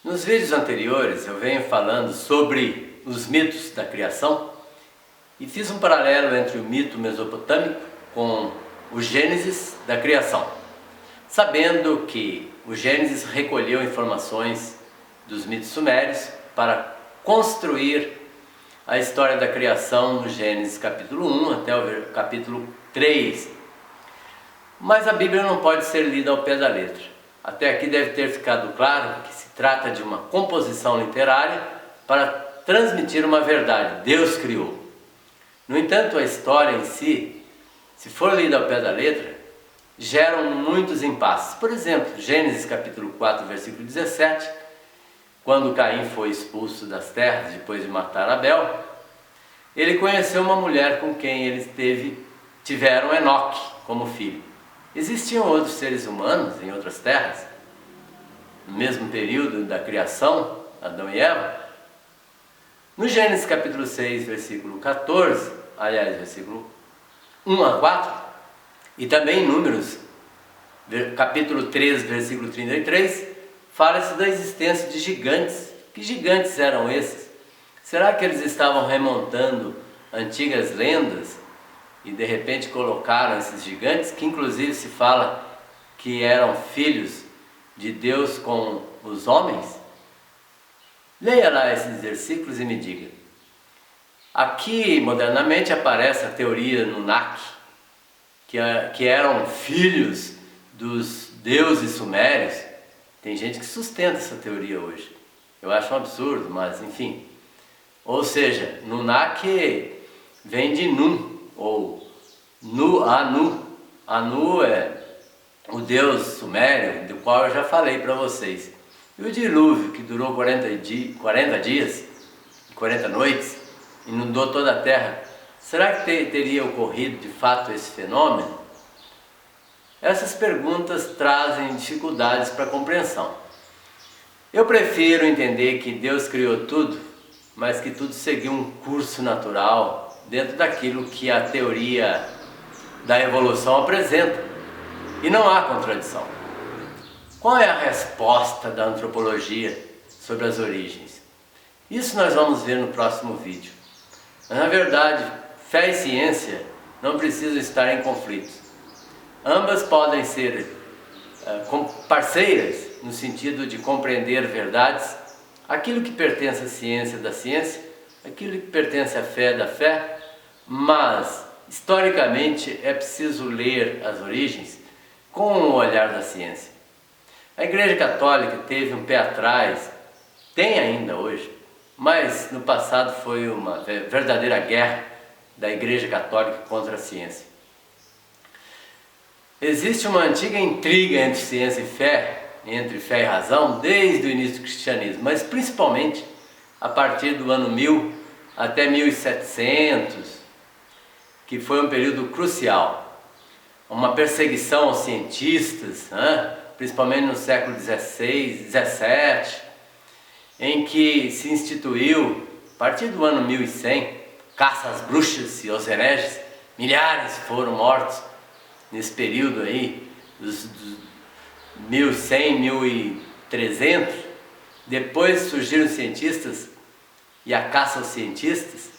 Nos vídeos anteriores eu venho falando sobre os mitos da criação e fiz um paralelo entre o mito mesopotâmico com o Gênesis da criação, sabendo que o Gênesis recolheu informações dos mitos sumérios para construir a história da criação no Gênesis capítulo 1 até o capítulo 3. Mas a Bíblia não pode ser lida ao pé da letra. Até aqui deve ter ficado claro que se trata de uma composição literária para transmitir uma verdade. Deus criou. No entanto, a história em si, se for lida ao pé da letra, geram muitos impasses. Por exemplo, Gênesis capítulo 4, versículo 17, quando Caim foi expulso das terras depois de matar Abel, ele conheceu uma mulher com quem eles tiveram Enoque como filho. Existiam outros seres humanos em outras terras, no mesmo período da criação, Adão e Eva. No Gênesis capítulo 6, versículo 14, aliás, versículo 1 a 4, e também em Números, capítulo 3, versículo 33, fala-se da existência de gigantes. Que gigantes eram esses? Será que eles estavam remontando antigas lendas e de repente colocaram esses gigantes, que inclusive se fala que eram filhos de Deus com os homens? Leia lá esses versículos e me diga. Aqui, modernamente, aparece a teoria Anunnaki, que eram filhos dos deuses sumérios. Tem gente que sustenta essa teoria hoje. Eu acho um absurdo, mas enfim. Ou seja, Anunnaki vem de Nun, ou Anu. Anu é o deus sumério, do qual eu já falei para vocês. E o dilúvio, que durou 40 dias, 40 noites, inundou toda a terra. Será que teria ocorrido de fato esse fenômeno? Essas perguntas trazem dificuldades para a compreensão. Eu prefiro entender que Deus criou tudo, mas que tudo seguiu um curso natural dentro daquilo que a teoria da evolução apresenta. E não há contradição. Qual é a resposta da antropologia sobre as origens? Isso nós vamos ver no próximo vídeo. Mas, na verdade, fé e ciência não precisam estar em conflito. Ambas podem ser parceiras no sentido de compreender verdades, aquilo que pertence à ciência da ciência, aquilo que pertence à fé da fé, mas historicamente é preciso ler as origens com o olhar da ciência. A Igreja Católica teve um pé atrás, tem ainda hoje, mas no passado foi uma verdadeira guerra da Igreja Católica contra a ciência. Existe uma antiga intriga entre ciência e fé, entre fé e razão, desde o início do cristianismo, mas principalmente a partir do ano 1000 até 1700, que foi um período crucial. Uma perseguição aos cientistas, principalmente no século XVI, XVII, em que se instituiu, a partir do ano 1100, caça às bruxas e aos hereges. Milhares foram mortos nesse período aí, dos 1100, 1300. Depois surgiram os cientistas e a caça aos cientistas.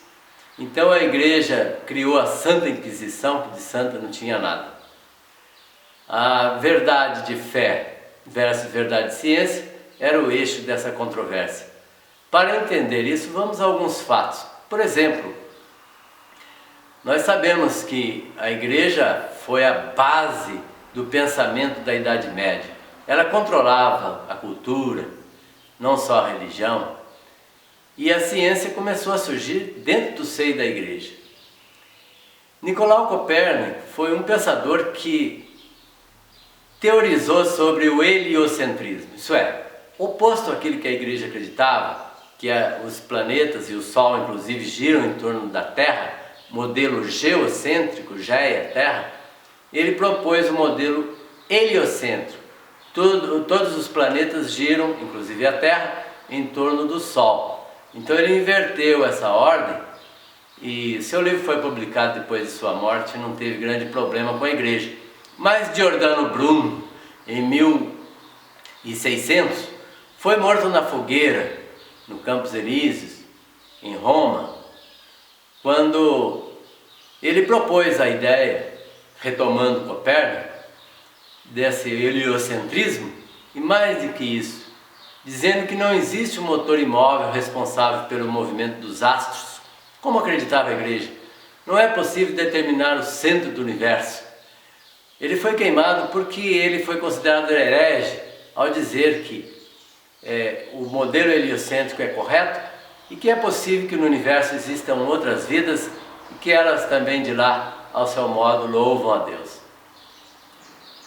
Então a igreja criou a Santa Inquisição, que de santa não tinha nada. A verdade de fé versus verdade de ciência era o eixo dessa controvérsia. Para entender isso, vamos a alguns fatos. Por exemplo, nós sabemos que a igreja foi a base do pensamento da Idade Média. Ela controlava a cultura, não só a religião, e a ciência começou a surgir dentro do seio da igreja. Nicolau Copérnico foi um pensador que teorizou sobre o heliocentrismo, isso é, oposto àquilo que a igreja acreditava, que os planetas e o Sol inclusive giram em torno da Terra, modelo geocêntrico, Geia, Terra. Ele propôs o modelo heliocêntrico. Todos os planetas giram, inclusive a Terra, em torno do Sol. Então ele inverteu essa ordem e seu livro foi publicado depois de sua morte, não teve grande problema com a igreja. Mas Giordano Bruno, em 1600, foi morto na fogueira, no Campos Elíseos, em Roma, quando ele propôs a ideia, retomando Copérnico, desse heliocentrismo, e mais do que isso, dizendo que não existe um motor imóvel responsável pelo movimento dos astros, como acreditava a Igreja. Não é possível determinar o centro do universo. Ele foi queimado porque ele foi considerado herege ao dizer que o modelo heliocêntrico é correto e que é possível que no universo existam outras vidas e que elas também de lá, ao seu modo, louvam a Deus.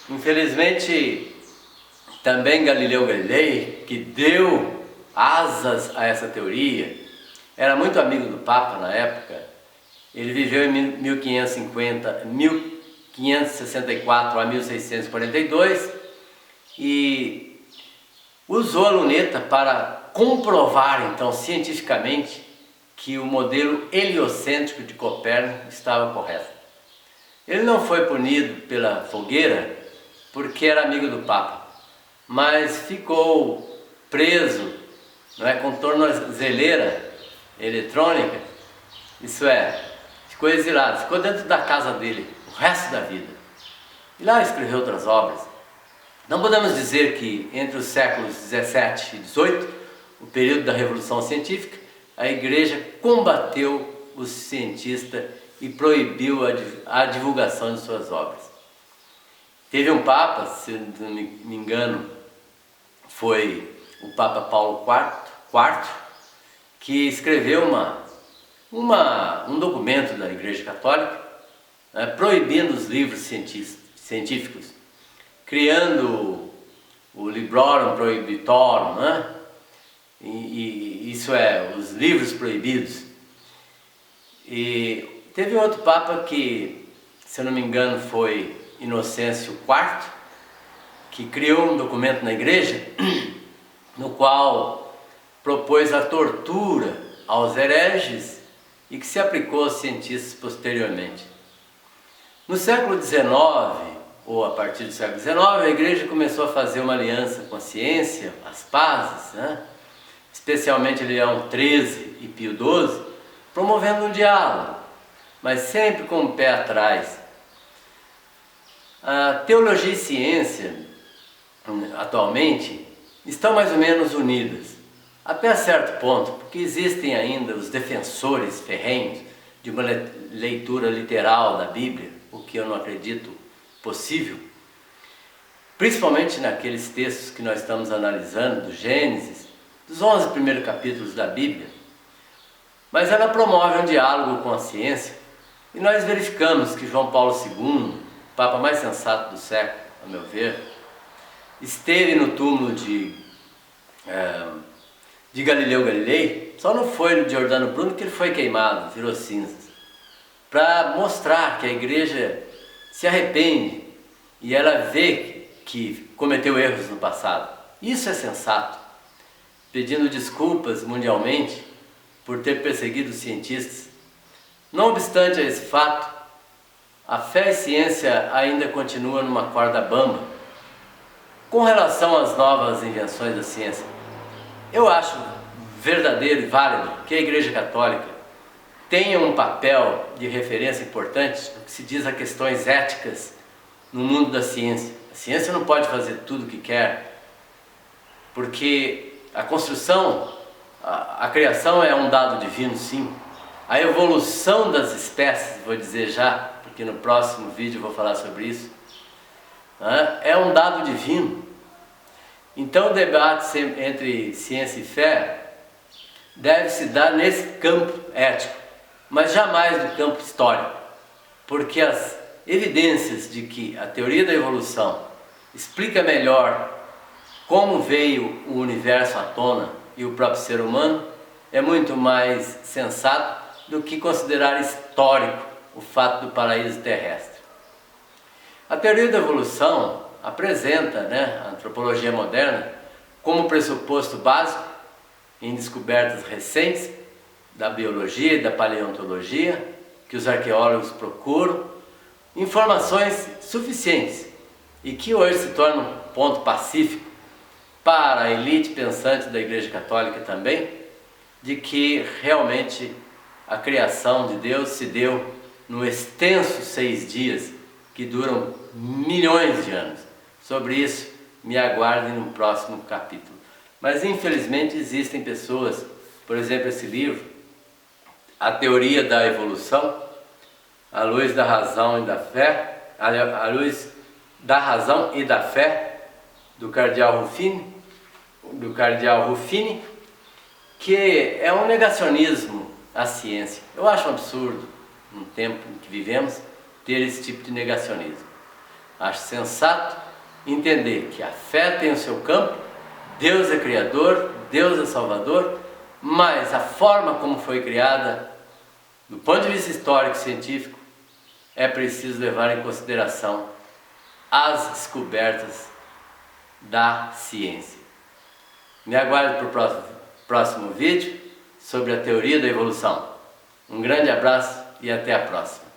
Infelizmente, também Galileu Galilei, que deu asas a essa teoria, era muito amigo do Papa na época. Ele viveu em 1564 a 1642 e usou a luneta para comprovar, então, cientificamente, que o modelo heliocêntrico de Copérnico estava correto. Ele não foi punido pela fogueira porque era amigo do Papa, mas ficou preso, não é, com tornozeleira eletrônica, isso é, ficou exilado, ficou dentro da casa dele o resto da vida. E lá escreveu outras obras. Não podemos dizer que entre os séculos 17 e 18, o período da Revolução Científica, a Igreja combateu os cientistas e proibiu a divulgação de suas obras. Teve um Papa, se não me engano, foi o Papa Paulo IV, que escreveu um documento da Igreja Católica, né, proibindo os livros científicos, criando o Librorum Prohibitorum, né? Isso é, os livros proibidos. E teve outro Papa que, se eu não me engano, foi Inocêncio IV, que criou um documento na Igreja, no qual propôs a tortura aos hereges e que se aplicou aos cientistas posteriormente. No século XIX, ou a partir do século XIX, a Igreja começou a fazer uma aliança com a ciência, as pazes, né? Especialmente Leão XIII e Pio XII, promovendo um diálogo, mas sempre com o pé atrás. A teologia e ciência, atualmente, estão mais ou menos unidas, até certo ponto, porque existem ainda os defensores ferrenhos de uma leitura literal da Bíblia, o que eu não acredito possível, principalmente naqueles textos que nós estamos analisando, do Gênesis, dos 11 primeiros capítulos da Bíblia. Mas ela promove um diálogo com a ciência, e nós verificamos que João Paulo II, o Papa mais sensato do século, a meu ver, esteve no túmulo de Galileu Galilei. Só não foi no Giordano Bruno que ele foi queimado, virou cinzas, para mostrar que a Igreja se arrepende e ela vê que cometeu erros no passado. Isso é sensato, pedindo desculpas mundialmente por ter perseguido os cientistas. Não obstante a esse fato, a fé e ciência ainda continuam numa corda bamba. Com relação às novas invenções da ciência, eu acho verdadeiro e válido que a Igreja Católica tenha um papel de referência importante no que se diz a questões éticas no mundo da ciência. A ciência não pode fazer tudo o que quer, porque a construção, a criação é um dado divino, sim. A evolução das espécies, vou dizer já, porque no próximo vídeo eu vou falar sobre isso, é um dado divino. Então o debate entre ciência e fé deve se dar nesse campo ético, mas jamais no campo histórico, porque as evidências de que a teoria da evolução explica melhor como veio o universo à tona e o próprio ser humano é muito mais sensato do que considerar histórico o fato do paraíso terrestre. A teoria da evolução apresenta, a antropologia moderna como pressuposto básico em descobertas recentes da biologia e da paleontologia que os arqueólogos procuram, informações suficientes e que hoje se tornam um ponto pacífico para a elite pensante da Igreja Católica também, de que realmente a criação de Deus se deu no extenso 6 dias, que duram milhões de anos. Sobre isso, me aguardem no próximo capítulo. Mas infelizmente existem pessoas, por exemplo, esse livro, A Teoria da Evolução, à luz da razão e da fé, à luz da razão e da fé, do cardeal Ruffini, que é um negacionismo à ciência. Eu acho um absurdo, no tempo em que vivemos, ter esse tipo de negacionismo. Acho sensato entender que a fé tem o seu campo, Deus é Criador, Deus é Salvador, mas a forma como foi criada, do ponto de vista histórico e científico, é preciso levar em consideração as descobertas da ciência. Me aguarde para o próximo vídeo sobre a teoria da evolução. Um grande abraço e até a próxima.